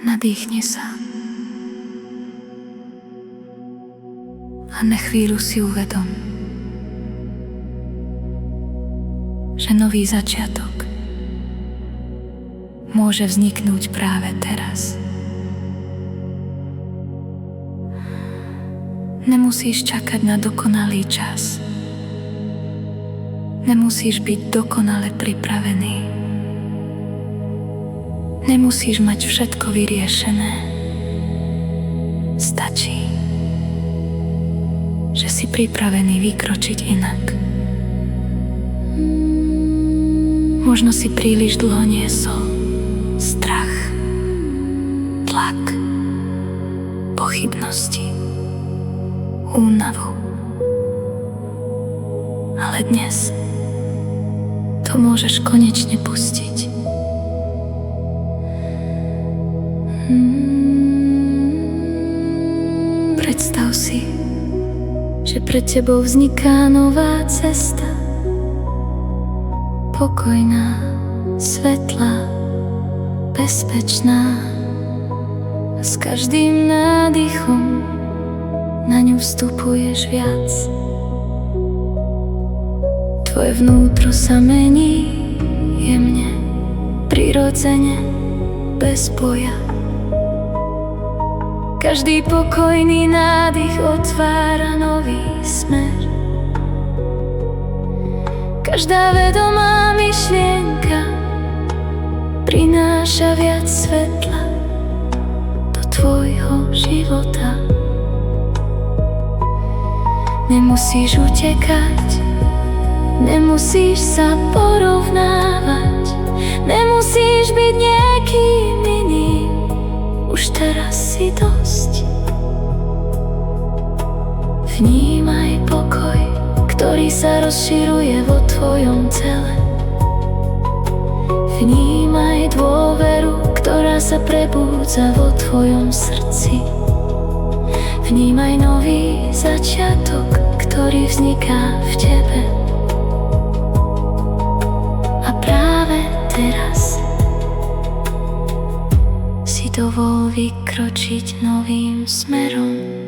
Nadýchni sa a na chvíľu si uvedom, že nový začiatok môže vzniknúť práve teraz. Nemusíš čakať na dokonalý čas. Nemusíš byť dokonale pripravený. Nemusíš mať všetko vyriešené. Stačí, že si pripravený vykročiť inak. Možno si príliš dlho niesol strach, tlak, pochybnosti, únavu. Ale dnes to môžeš konečne pustiť. Predstav si, že pred tebou vzniká nová cesta, pokojná, svetlá, bezpečná, a s každým nádychom na ňu vstupuješ viac. Tvoje vnútro sa mení jemne, prirodzene, bez boja. Každý pokojný nádych otvára nový smer. Každá vedomá myšlienka prináša viac svetla do tvojho života. Nemusíš utekať, nemusíš sa porovnávať, nemusíš byť niekým iným. Už teraz si dosť. Vnímaj pokoj, ktorý sa rozširuje vo tvojom tele. Vnímaj dôveru, ktorá sa prebúdza vo tvojom srdci. Vnímaj nový začiatok, ktorý vzniká v tebe. A práve teraz si dovol vykročiť novým smerom.